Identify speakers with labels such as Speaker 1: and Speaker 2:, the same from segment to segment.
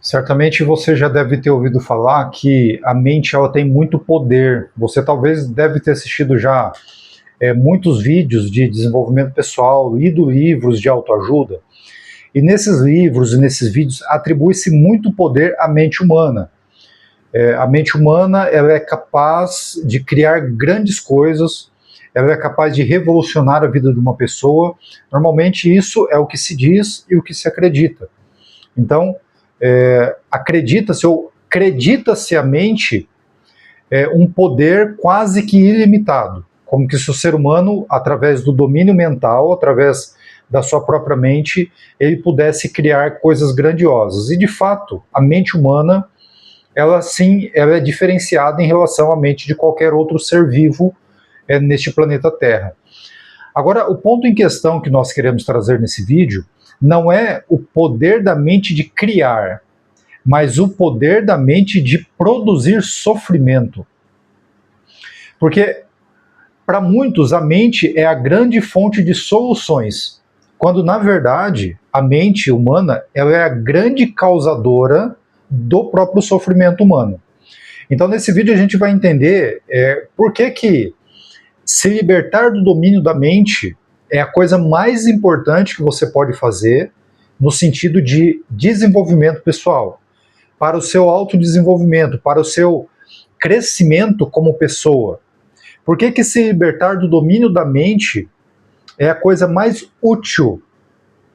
Speaker 1: Certamente você já deve ter ouvido falar que a mente ela tem muito poder. Você talvez deve ter assistido já muitos vídeos de desenvolvimento pessoal, lido livros de autoajuda. E nesses livros e nesses vídeos atribui-se muito poder à mente humana. A mente humana ela é capaz de criar grandes coisas, ela é capaz de revolucionar a vida de uma pessoa. Normalmente isso é o que se diz e o que se acredita. Então, acredita-se ou acredita-se a mente um poder quase que ilimitado, como que se o ser humano, através do domínio mental, através da sua própria mente, ele pudesse criar coisas grandiosas. E de fato, a mente humana, ela sim, ela é diferenciada em relação à mente de qualquer outro ser vivo neste planeta Terra. Agora, o ponto em questão que nós queremos trazer nesse vídeo não é o poder da mente de criar, mas o poder da mente de produzir sofrimento. Porque, para muitos, a mente é a grande fonte de soluções, quando, na verdade, a mente humana ela é a grande causadora do próprio sofrimento humano. Então, nesse vídeo, a gente vai entender por que se libertar do domínio da mente é a coisa mais importante que você pode fazer no sentido de desenvolvimento pessoal, para o seu autodesenvolvimento, para o seu crescimento como pessoa. Por que se libertar do domínio da mente é a coisa mais útil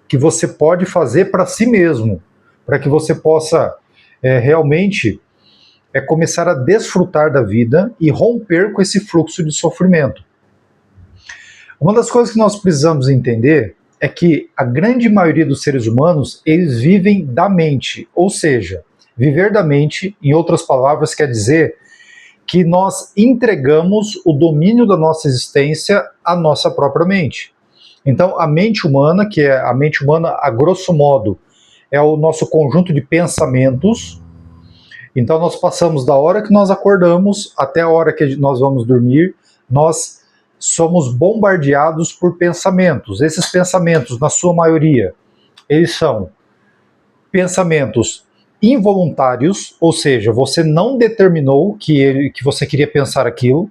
Speaker 1: que você pode fazer para si mesmo, para que você possa realmente começar a desfrutar da vida e romper com esse fluxo de sofrimento. Uma das coisas que nós precisamos entender é que a grande maioria dos seres humanos, eles vivem da mente, ou seja, viver da mente, em outras palavras, quer dizer que nós entregamos o domínio da nossa existência à nossa própria mente. Então, a mente humana, que é a mente humana, a grosso modo, é o nosso conjunto de pensamentos. Então, nós passamos da hora que nós acordamos até a hora que nós vamos dormir, nós somos bombardeados por pensamentos. Esses pensamentos, na sua maioria, eles são pensamentos involuntários, ou seja, você não determinou que você queria pensar aquilo.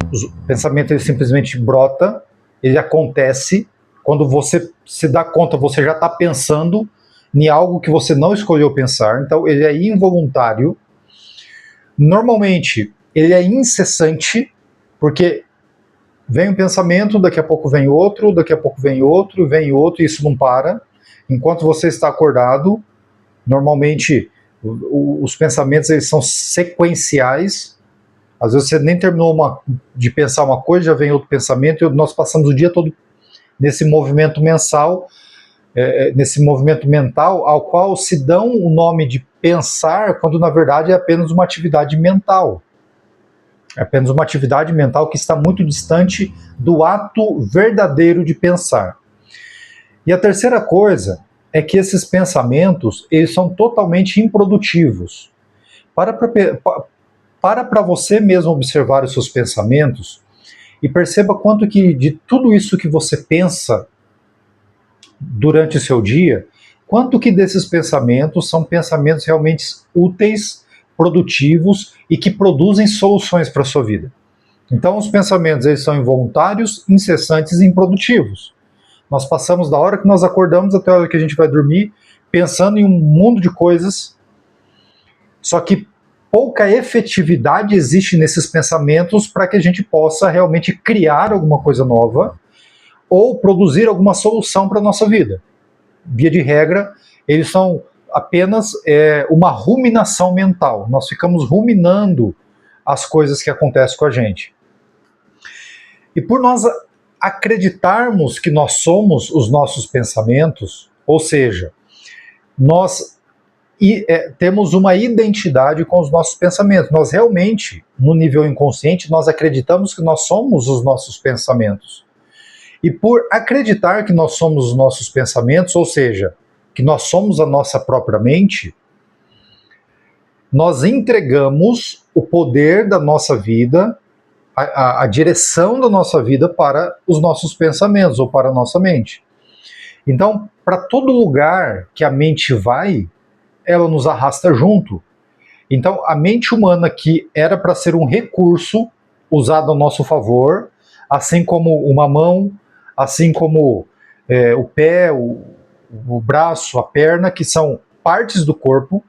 Speaker 1: O pensamento ele simplesmente brota, ele acontece. Quando você se dá conta, você já está pensando em algo que você não escolheu pensar. Então, ele é involuntário. Normalmente, ele é incessante, porque vem um pensamento, daqui a pouco vem outro, daqui a pouco vem outro, e isso não para. Enquanto você está acordado, normalmente os pensamentos eles são sequenciais. Às vezes você nem terminou de pensar uma coisa, já vem outro pensamento, e nós passamos o dia todo nesse movimento mental, ao qual se dão o nome de pensar, quando na verdade é apenas uma atividade mental. É apenas uma atividade mental que está muito distante do ato verdadeiro de pensar. E a terceira coisa é que esses pensamentos, eles são totalmente improdutivos. Para você mesmo observar os seus pensamentos e perceba quanto que de tudo isso que você pensa durante o seu dia, quanto que desses pensamentos são pensamentos realmente úteis, produtivos e que produzem soluções para a sua vida. Então os pensamentos eles são involuntários, incessantes e improdutivos. Nós passamos da hora que nós acordamos até a hora que a gente vai dormir pensando em um mundo de coisas, só que pouca efetividade existe nesses pensamentos para que a gente possa realmente criar alguma coisa nova ou produzir alguma solução para a nossa vida. Via de regra, eles são apenas uma ruminação mental. Nós ficamos ruminando as coisas que acontecem com a gente. E por nós acreditarmos que nós somos os nossos pensamentos, ou seja, nós temos uma identidade com os nossos pensamentos. Nós realmente, no nível inconsciente, nós acreditamos que nós somos os nossos pensamentos. E por acreditar que nós somos os nossos pensamentos, ou seja, que nós somos a nossa própria mente, nós entregamos o poder da nossa vida, a direção da nossa vida para os nossos pensamentos ou para a nossa mente. Então, para todo lugar que a mente vai, ela nos arrasta junto. Então, a mente humana, que era para ser um recurso usado a nosso favor, assim como uma mão, assim como o pé, o braço, a perna, que são partes do corpo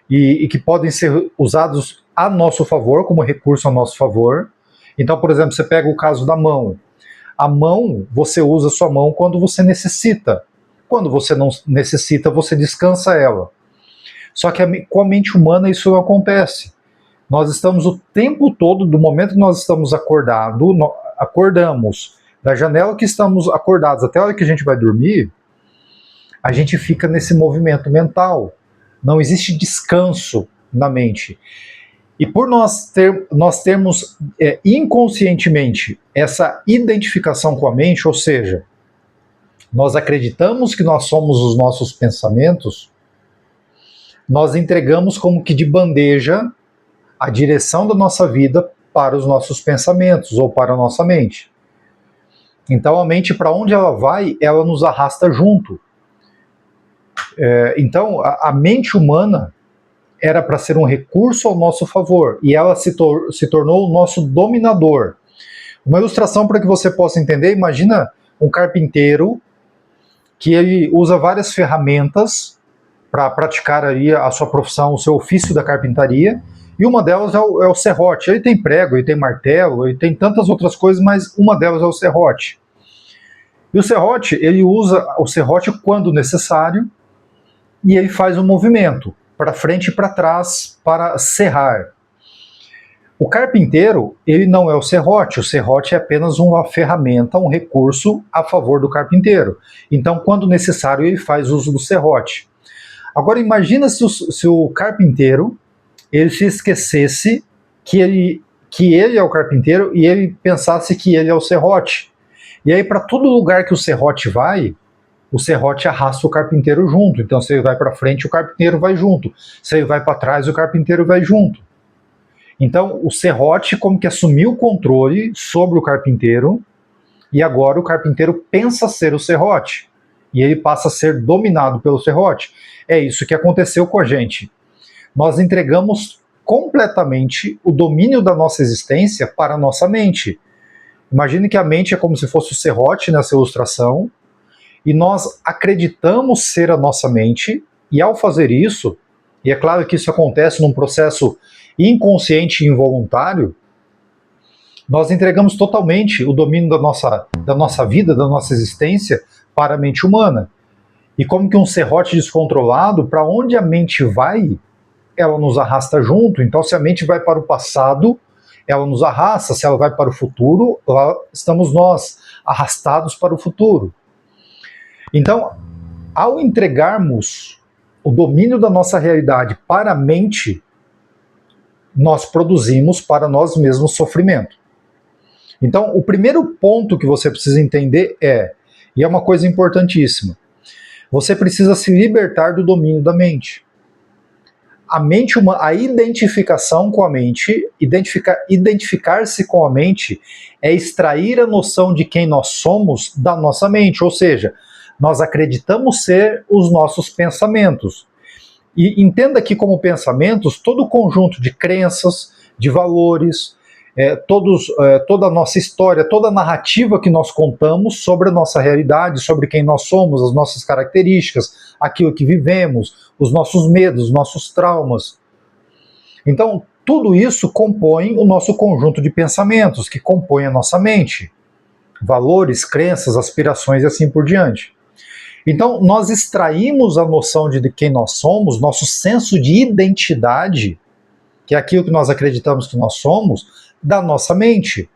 Speaker 1: e que podem ser usados a nosso favor, como recurso a nosso favor. Então, por exemplo, você pega o caso da mão. A mão, você usa a sua mão quando você necessita. Quando você não necessita, você descansa ela. Só que com a mente humana isso não acontece. Nós estamos o tempo todo, do momento que nós estamos acordamos, da janela que estamos acordados até a hora que a gente vai dormir, a gente fica nesse movimento mental. Não existe descanso na mente. E por nós termos inconscientemente essa identificação com a mente, ou seja, nós acreditamos que nós somos os nossos pensamentos, nós entregamos como que de bandeja a direção da nossa vida para os nossos pensamentos ou para a nossa mente. Então a mente, para onde ela vai, ela nos arrasta junto. Então a mente humana era para ser um recurso ao nosso favor e ela se tornou o nosso dominador. Uma ilustração para que você possa entender: imagina um carpinteiro que ele usa várias ferramentas para praticar aí a sua profissão, o seu ofício da carpintaria, e uma delas é o serrote. Ele tem prego, ele tem martelo, ele tem tantas outras coisas, mas uma delas é o serrote. E o serrote, ele usa o serrote quando necessário, e ele faz um movimento para frente e para trás para serrar. O carpinteiro, ele não é o serrote é apenas uma ferramenta, um recurso a favor do carpinteiro. Então, quando necessário, ele faz uso do serrote. Agora imagina se o carpinteiro ele se esquecesse que ele é o carpinteiro e ele pensasse que ele é o serrote. E aí para todo lugar que o serrote vai, o serrote arrasta o carpinteiro junto. Então se ele vai para frente, o carpinteiro vai junto. Se ele vai para trás, o carpinteiro vai junto. Então o serrote como que assumiu o controle sobre o carpinteiro e agora o carpinteiro pensa ser o serrote. E ele passa a ser dominado pelo serrote. É isso que aconteceu com a gente. Nós entregamos completamente o domínio da nossa existência para a nossa mente. Imagine que a mente é como se fosse o serrote nessa ilustração, e nós acreditamos ser a nossa mente, e ao fazer isso, e é claro que isso acontece num processo inconsciente e involuntário, nós entregamos totalmente o domínio da nossa vida, da nossa existência, para a mente humana. E como que um serrote descontrolado, para onde a mente vai, ela nos arrasta junto. Então se a mente vai para o passado, ela nos arrasta. Se ela vai para o futuro, lá estamos nós, arrastados para o futuro. Então, ao entregarmos o domínio da nossa realidade para a mente, nós produzimos para nós mesmos sofrimento. Então, o primeiro ponto que você precisa entender e é uma coisa importantíssima, você precisa se libertar do domínio da mente. A identificação com a mente, identificar-se com a mente, é extrair a noção de quem nós somos da nossa mente, ou seja, nós acreditamos ser os nossos pensamentos. E entenda que como pensamentos, todo o conjunto de crenças, de valores, toda a nossa história, toda a narrativa que nós contamos sobre a nossa realidade, sobre quem nós somos, as nossas características, aquilo que vivemos, os nossos medos, os nossos traumas. Então, tudo isso compõe o nosso conjunto de pensamentos, que compõe a nossa mente. Valores, crenças, aspirações e assim por diante. Então, nós extraímos a noção de quem nós somos, nosso senso de identidade, que é aquilo que nós acreditamos que nós somos, da nossa mente.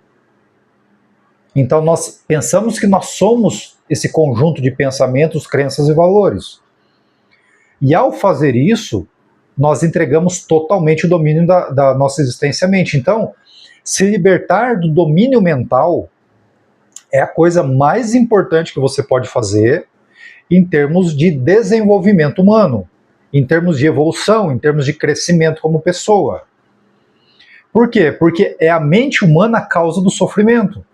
Speaker 1: Então nós pensamos que nós somos esse conjunto de pensamentos, crenças e valores. E ao fazer isso, nós entregamos totalmente o domínio da nossa existência à mente. Então, se libertar do domínio mental é a coisa mais importante que você pode fazer em termos de desenvolvimento humano, em termos de evolução, em termos de crescimento como pessoa. Por quê? Porque é a mente humana a causa do sofrimento.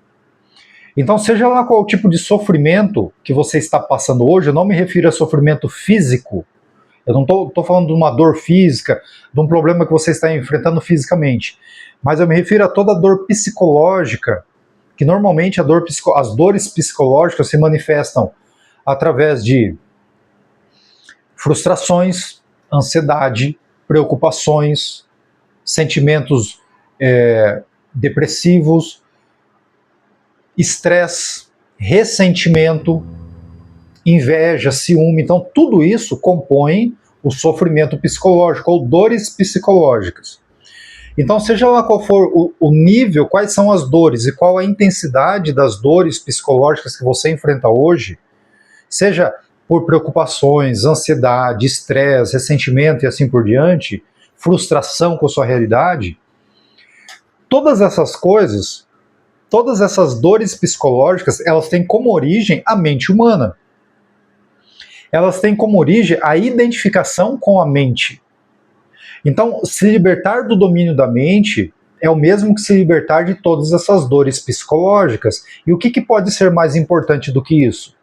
Speaker 1: Então, seja lá qual tipo de sofrimento que você está passando hoje, eu não me refiro a sofrimento físico, Eu não estou falando de uma dor física, de um problema que você está enfrentando fisicamente, mas eu me refiro a toda dor psicológica, que normalmente as dores psicológicas se manifestam através de frustrações, ansiedade, preocupações, sentimentos depressivos, estresse, ressentimento, inveja, ciúme. Então, tudo isso compõe o sofrimento psicológico ou dores psicológicas. Então, seja lá qual for o nível, quais são as dores e qual a intensidade das dores psicológicas que você enfrenta hoje, seja por preocupações, ansiedade, estresse, ressentimento e assim por diante, frustração com a sua realidade, todas essas coisas, todas essas dores psicológicas, elas têm como origem a mente humana. Elas têm como origem a identificação com a mente. Então, se libertar do domínio da mente é o mesmo que se libertar de todas essas dores psicológicas. E o que pode ser mais importante do que isso?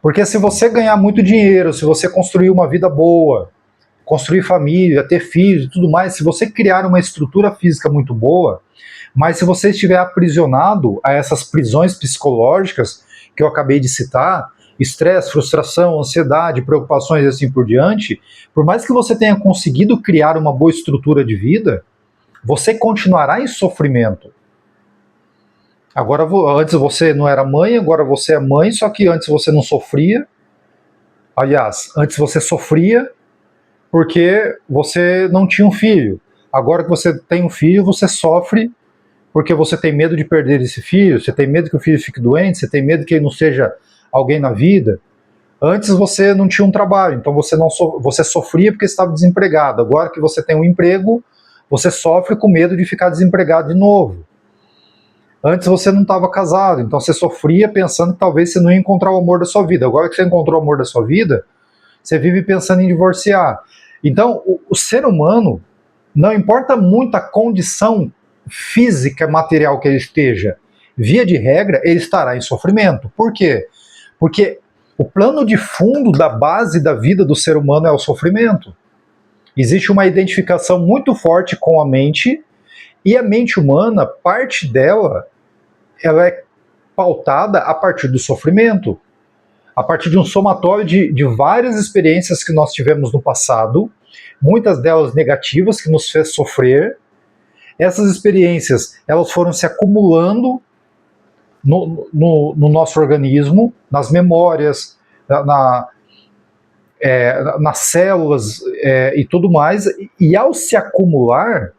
Speaker 1: Porque se você ganhar muito dinheiro, se você construir uma vida boa, construir família, ter filhos e tudo mais, se você criar uma estrutura física muito boa, mas se você estiver aprisionado a essas prisões psicológicas que eu acabei de citar, estresse, frustração, ansiedade, preocupações e assim por diante, por mais que você tenha conseguido criar uma boa estrutura de vida, você continuará em sofrimento. Agora, antes você não era mãe, agora você é mãe, só que antes você não sofria. Aliás, antes você sofria porque você não tinha um filho. Agora que você tem um filho, você sofre porque você tem medo de perder esse filho, você tem medo que o filho fique doente, você tem medo que ele não seja alguém na vida. Antes você não tinha um trabalho, então você sofria porque estava desempregado. Agora que você tem um emprego, você sofre com medo de ficar desempregado de novo. Antes você não estava casado, então você sofria pensando que talvez você não ia encontrar o amor da sua vida. Agora que você encontrou o amor da sua vida, você vive pensando em divorciar. Então, o ser humano, não importa muito a condição física, material que ele esteja, via de regra, ele estará em sofrimento. Por quê? Porque o plano de fundo da base da vida do ser humano é o sofrimento. Existe uma identificação muito forte com a mente, e a mente humana, parte dela, ela é pautada a partir do sofrimento, a partir de um somatório de várias experiências que nós tivemos no passado, muitas delas negativas, que nos fez sofrer. Essas experiências, elas foram se acumulando no nosso organismo, nas memórias, nas células e tudo mais, e ao se acumular,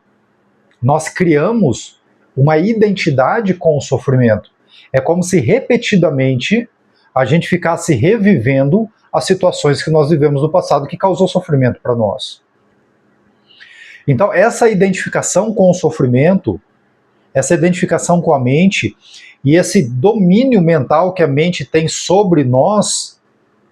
Speaker 1: nós criamos uma identidade com o sofrimento. É como se repetidamente a gente ficasse revivendo as situações que nós vivemos no passado que causou sofrimento para nós. Então, essa identificação com o sofrimento, essa identificação com a mente e esse domínio mental que a mente tem sobre nós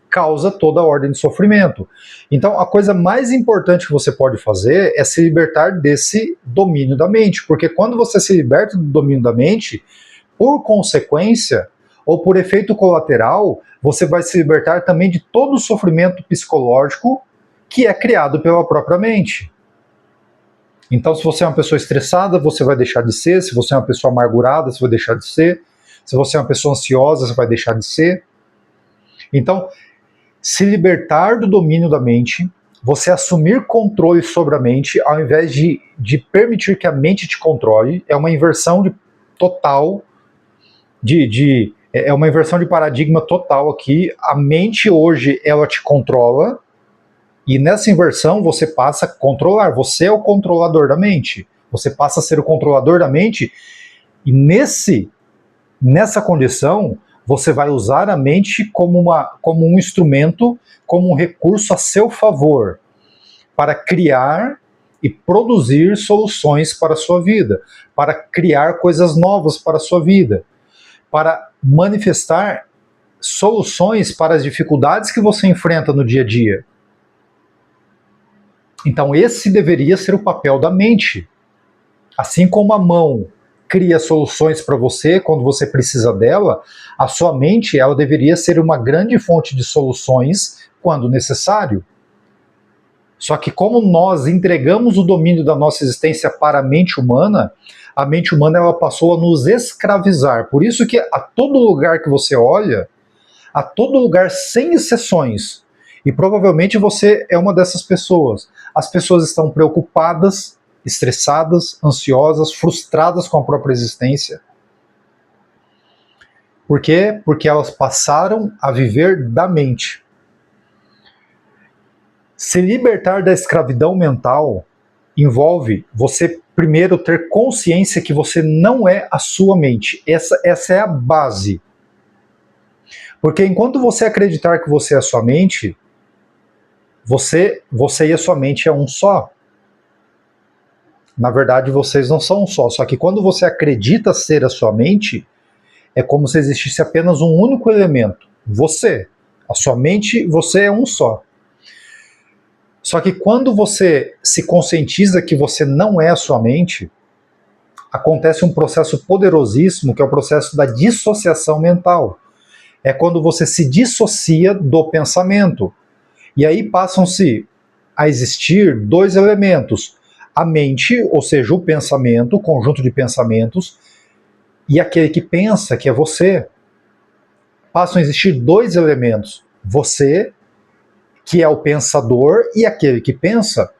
Speaker 1: causa toda a ordem de sofrimento. Então, a coisa mais importante que você pode fazer é se libertar desse domínio da mente, porque quando você se liberta do domínio da mente, por consequência, ou por efeito colateral, você vai se libertar também de todo o sofrimento psicológico que é criado pela própria mente. Então, se você é uma pessoa estressada, você vai deixar de ser. Se você é uma pessoa amargurada, você vai deixar de ser. Se você é uma pessoa ansiosa, você vai deixar de ser. Então, se libertar do domínio da mente, você assumir controle sobre a mente, ao invés de permitir que a mente te controle, é uma inversão total, é uma inversão de paradigma total aqui. A mente hoje, ela te controla, e nessa inversão você passa a controlar, você é o controlador da mente, você passa a ser o controlador da mente, e nessa condição, você vai usar a mente como um instrumento, como um recurso a seu favor, para criar e produzir soluções para a sua vida, para criar coisas novas para a sua vida, para manifestar soluções para as dificuldades que você enfrenta no dia a dia. Então esse deveria ser o papel da mente. Assim como a mão cria soluções para você quando você precisa dela, a sua mente ela deveria ser uma grande fonte de soluções quando necessário. Só que como nós entregamos o domínio da nossa existência para a mente humana ela passou a nos escravizar. Por isso que a todo lugar que você olha, a todo lugar sem exceções, e provavelmente você é uma dessas pessoas, as pessoas estão preocupadas, estressadas, ansiosas, frustradas com a própria existência. Por quê? Porque elas passaram a viver da mente. Se libertar da escravidão mental envolve você primeiro ter consciência que você não é a sua mente. Essa é a base. Porque enquanto você acreditar que você é a sua mente, você e a sua mente é um só. Na verdade, vocês não são um só. Só que quando você acredita ser a sua mente, é como se existisse apenas um único elemento. Você. A sua mente, você é um só. Só que quando você se conscientiza que você não é a sua mente, acontece um processo poderosíssimo, que é o processo da dissociação mental. É quando você se dissocia do pensamento. E aí passam-se a existir dois elementos. A mente, ou seja, o pensamento, o conjunto de pensamentos, e aquele que pensa, que é você. Passam a existir dois elementos. Você, que é o pensador, e aquele que pensa.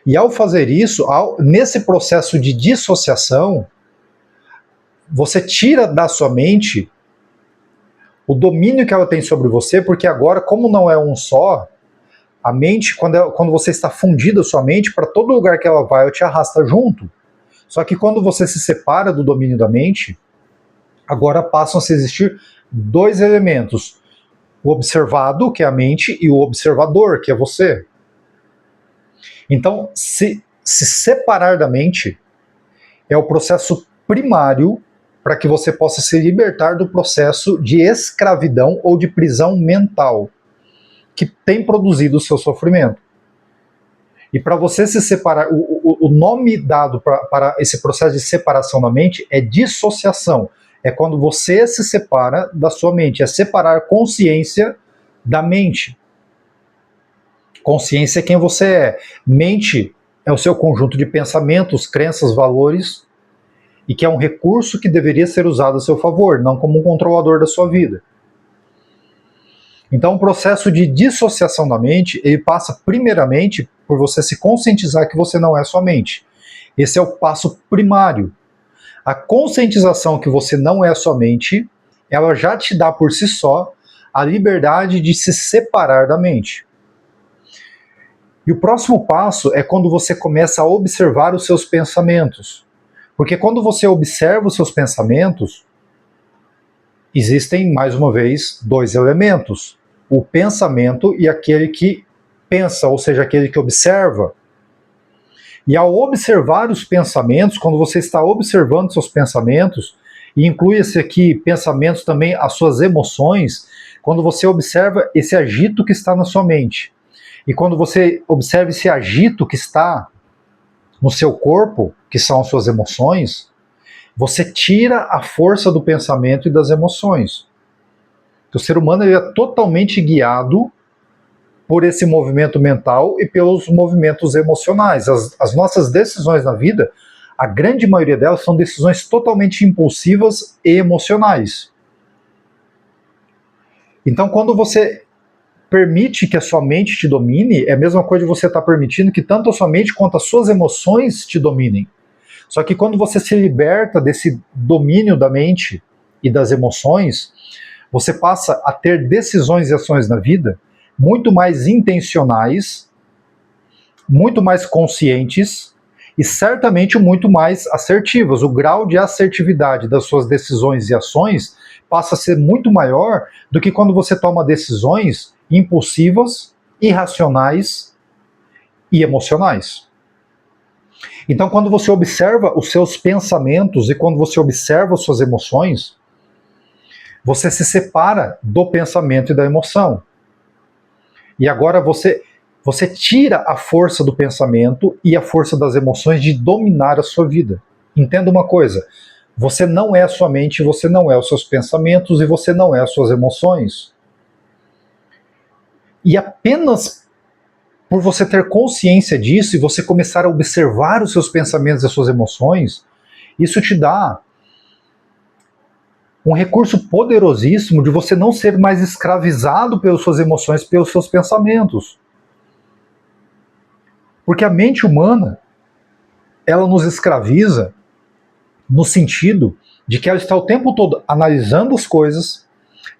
Speaker 1: E ao fazer isso, nesse processo de dissociação, você tira da sua mente o domínio que ela tem sobre você, porque agora, como não é um só, a mente, quando você está fundido a sua mente, para todo lugar que ela vai, ela te arrasta junto. Só que quando você se separa do domínio da mente, agora passam a se existir dois elementos. O observado, que é a mente, e o observador, que é você. Então, se separar da mente é o processo primário para que você possa se libertar do processo de escravidão ou de prisão mental que tem produzido o seu sofrimento. E para você se separar, o nome dado para esse processo de separação da mente é dissociação. É quando você se separa da sua mente, é separar consciência da mente. Consciência é quem você é. Mente é o seu conjunto de pensamentos, crenças, valores, e que é um recurso que deveria ser usado a seu favor, não como um controlador da sua vida. Então, o processo de dissociação da mente, ele passa primeiramente por você se conscientizar que você não é sua mente. Esse é o passo primário. A conscientização que você não é sua mente, ela já te dá por si só a liberdade de se separar da mente. E o próximo passo é quando você começa a observar os seus pensamentos. Porque quando você observa os seus pensamentos, existem, mais uma vez, dois elementos. O pensamento e aquele que pensa, ou seja, aquele que observa. E ao observar os pensamentos, quando você está observando seus pensamentos, e inclui-se aqui pensamentos também, as suas emoções, quando você observa esse agito que está na sua mente, e quando você observa esse agito que está no seu corpo, que são as suas emoções, você tira a força do pensamento e das emoções. O ser humano ele é totalmente guiado por esse movimento mental e pelos movimentos emocionais. As nossas decisões na vida, a grande maioria delas são decisões totalmente impulsivas e emocionais. Então, quando você permite que a sua mente te domine, é a mesma coisa de você estar permitindo que tanto a sua mente quanto as suas emoções te dominem. Só que quando você se liberta desse domínio da mente e das emoções, você passa a ter decisões e ações na vida muito mais intencionais, muito mais conscientes e certamente muito mais assertivas. O grau de assertividade das suas decisões e ações passa a ser muito maior do que quando você toma decisões impulsivas, irracionais e emocionais. Então, quando você observa os seus pensamentos e quando você observa as suas emoções, você se separa do pensamento e da emoção. E agora você tira a força do pensamento e a força das emoções de dominar a sua vida. Entenda uma coisa, você não é a sua mente, você não é os seus pensamentos e você não é as suas emoções. E apenas por você ter consciência disso e você começar a observar os seus pensamentos e as suas emoções, isso te dá um recurso poderosíssimo de você não ser mais escravizado pelas suas emoções, pelos seus pensamentos. Porque a mente humana, ela nos escraviza no sentido de que ela está o tempo todo analisando as coisas,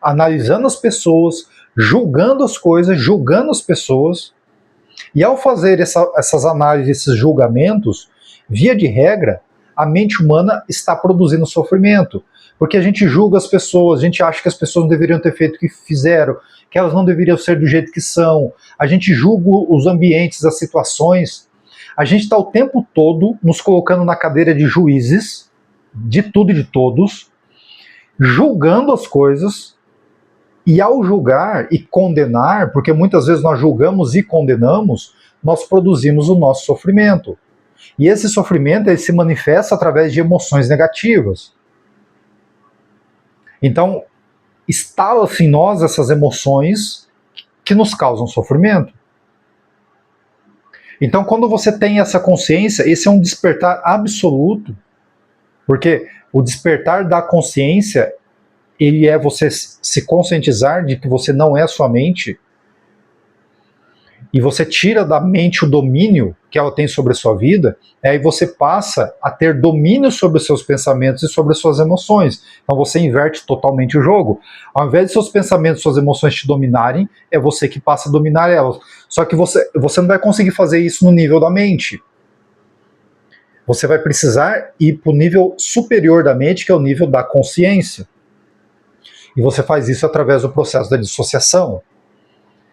Speaker 1: analisando as pessoas, julgando as coisas, julgando as pessoas. E ao fazer essas análises, esses julgamentos, via de regra, a mente humana está produzindo sofrimento. Porque a gente julga as pessoas, a gente acha que as pessoas não deveriam ter feito o que fizeram, que elas não deveriam ser do jeito que são. A gente julga os ambientes, as situações. A gente está o tempo todo nos colocando na cadeira de juízes, de tudo e de todos, julgando as coisas. E ao julgar e condenar, porque muitas vezes nós julgamos e condenamos, nós produzimos o nosso sofrimento. E esse sofrimento ele se manifesta através de emoções negativas. Então, instalam-se em nós essas emoções que nos causam sofrimento. Então, quando você tem essa consciência, esse é um despertar absoluto, porque o despertar da consciência ele é você se conscientizar de que você não é sua mente, e você tira da mente o domínio que ela tem sobre a sua vida, aí você passa a ter domínio sobre os seus pensamentos e sobre as suas emoções. Então você inverte totalmente o jogo. Ao invés de seus pensamentos e suas emoções te dominarem, é você que passa a dominar elas. Só que você não vai conseguir fazer isso no nível da mente. Você vai precisar ir para o nível superior da mente, que é o nível da consciência. E você faz isso através do processo da dissociação,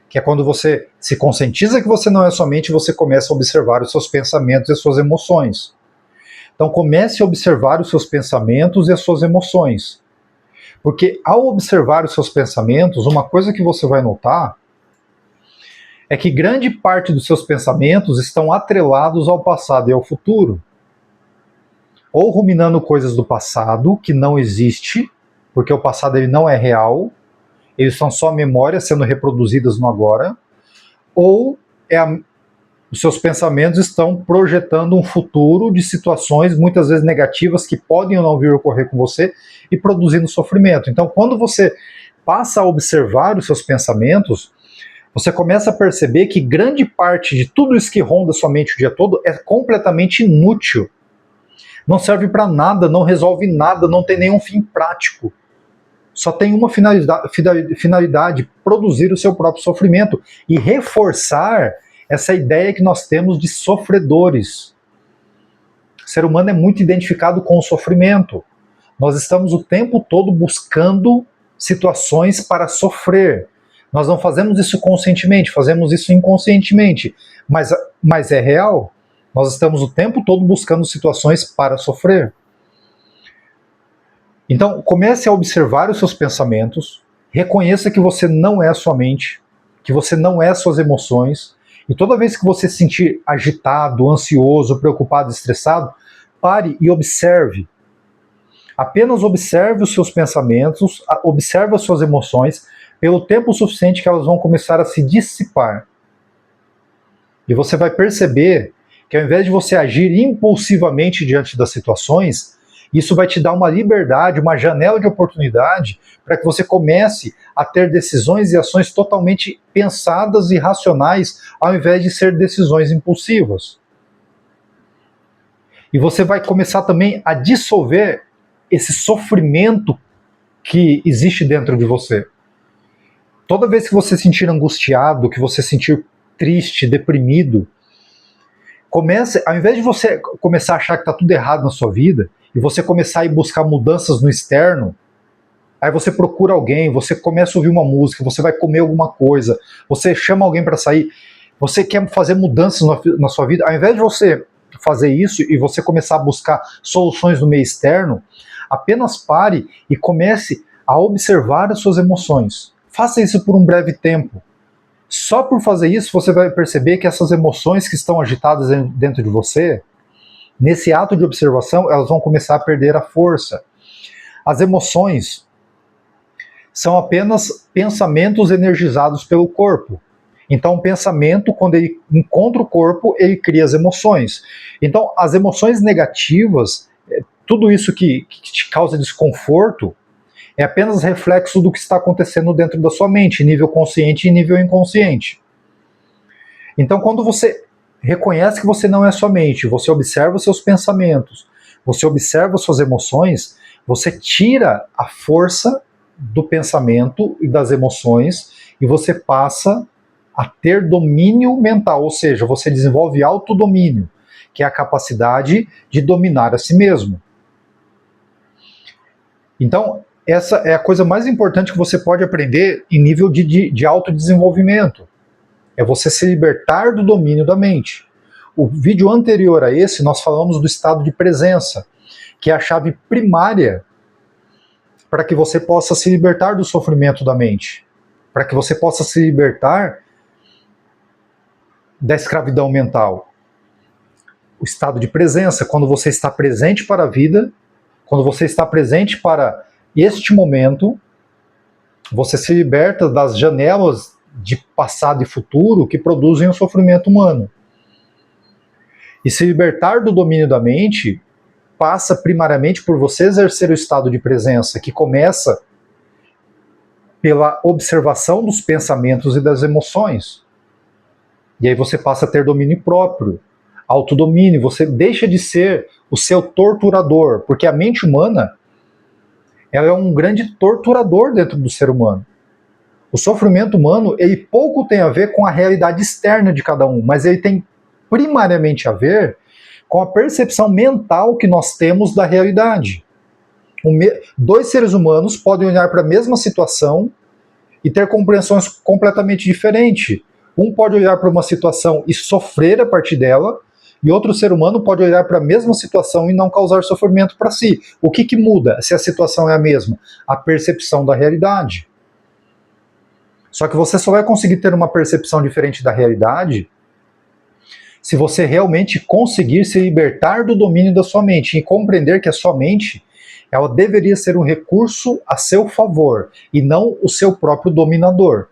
Speaker 1: que é quando você se conscientiza que você não é sua mente, você começa a observar os seus pensamentos e as suas emoções. Então comece a observar os seus pensamentos e as suas emoções. Porque ao observar os seus pensamentos, uma coisa que você vai notar é que grande parte dos seus pensamentos estão atrelados ao passado e ao futuro. Ou ruminando coisas do passado que não existe, porque o passado ele não é real, eles são só memórias sendo reproduzidas no agora, ou os seus pensamentos estão projetando um futuro de situações muitas vezes negativas que podem ou não vir a ocorrer com você e produzindo sofrimento. Então, quando você passa a observar os seus pensamentos, você começa a perceber que grande parte de tudo isso que ronda sua mente o dia todo é completamente inútil. Não serve para nada, não resolve nada, não tem nenhum fim prático. Só tem uma finalidade, produzir o seu próprio sofrimento e reforçar essa ideia que nós temos de sofredores. O ser humano é muito identificado com o sofrimento. Nós estamos o tempo todo buscando situações para sofrer. Nós não fazemos isso conscientemente, fazemos isso inconscientemente. Mas é real. Nós estamos o tempo todo buscando situações para sofrer. Então, comece a observar os seus pensamentos, reconheça que você não é a sua mente, que você não é as suas emoções, e toda vez que você se sentir agitado, ansioso, preocupado, estressado, pare e observe. Apenas observe os seus pensamentos, observe as suas emoções, pelo tempo suficiente que elas vão começar a se dissipar. E você vai perceber que ao invés de você agir impulsivamente diante das situações, isso vai te dar uma liberdade, uma janela de oportunidade para que você comece a ter decisões e ações totalmente pensadas e racionais, ao invés de ser decisões impulsivas. E você vai começar também a dissolver esse sofrimento que existe dentro de você. Toda vez que você se sentir angustiado, que você se sentir triste, deprimido, ao invés de você começar a achar que está tudo errado na sua vida, e você começar a ir buscar mudanças no externo, aí você procura alguém, você começa a ouvir uma música, você vai comer alguma coisa, você chama alguém para sair, você quer fazer mudanças na sua vida, ao invés de você fazer isso e você começar a buscar soluções no meio externo, apenas pare e comece a observar as suas emoções. Faça isso por um breve tempo. Só por fazer isso você vai perceber que essas emoções que estão agitadas dentro de você, nesse ato de observação, elas vão começar a perder a força. As emoções são apenas pensamentos energizados pelo corpo. Então, o pensamento, quando ele encontra o corpo, ele cria as emoções. Então, as emoções negativas, tudo isso que te causa desconforto, é apenas reflexo do que está acontecendo dentro da sua mente, nível consciente e nível inconsciente. Então, quando você reconhece que você não é sua mente, você observa os seus pensamentos, você observa as suas emoções, você tira a força do pensamento e das emoções e você passa a ter domínio mental, ou seja, você desenvolve autodomínio, que é a capacidade de dominar a si mesmo. Então, essa é a coisa mais importante que você pode aprender em nível de autodesenvolvimento. É você se libertar do domínio da mente. O vídeo anterior a esse, nós falamos do estado de presença, que é a chave primária para que você possa se libertar do sofrimento da mente, para que você possa se libertar da escravidão mental. O estado de presença, quando você está presente para a vida, quando você está presente para este momento, você se liberta das janelas de passado e futuro que produzem o sofrimento humano. E se libertar do domínio da mente passa primariamente por você exercer o estado de presença, que começa pela observação dos pensamentos e das emoções. E aí você passa a ter domínio próprio, autodomínio, você deixa de ser o seu torturador, porque a mente humana ela é um grande torturador dentro do ser humano. O sofrimento humano, ele pouco tem a ver com a realidade externa de cada um, mas ele tem primariamente a ver com a percepção mental que nós temos da realidade. Dois seres humanos podem olhar para a mesma situação e ter compreensões completamente diferentes. Um pode olhar para uma situação e sofrer a partir dela, e outro ser humano pode olhar para a mesma situação e não causar sofrimento para si. O que muda se a situação é a mesma? A percepção da realidade. Só que você só vai conseguir ter uma percepção diferente da realidade se você realmente conseguir se libertar do domínio da sua mente e compreender que a sua mente ela deveria ser um recurso a seu favor e não o seu próprio dominador.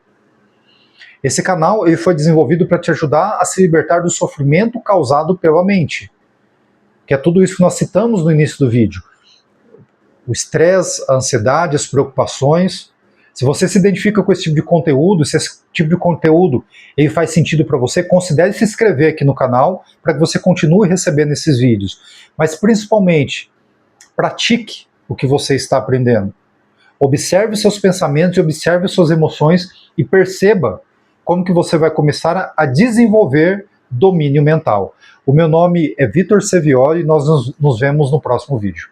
Speaker 1: Esse canal ele foi desenvolvido para te ajudar a se libertar do sofrimento causado pela mente, que é tudo isso que nós citamos no início do vídeo. O estresse, a ansiedade, as preocupações. Se você se identifica com esse tipo de conteúdo, se esse tipo de conteúdo ele faz sentido para você, considere se inscrever aqui no canal para que você continue recebendo esses vídeos. Mas principalmente, pratique o que você está aprendendo. Observe seus pensamentos e observe suas emoções e perceba como que você vai começar a desenvolver domínio mental. O meu nome é Vitor Sevioli e nós nos vemos no próximo vídeo.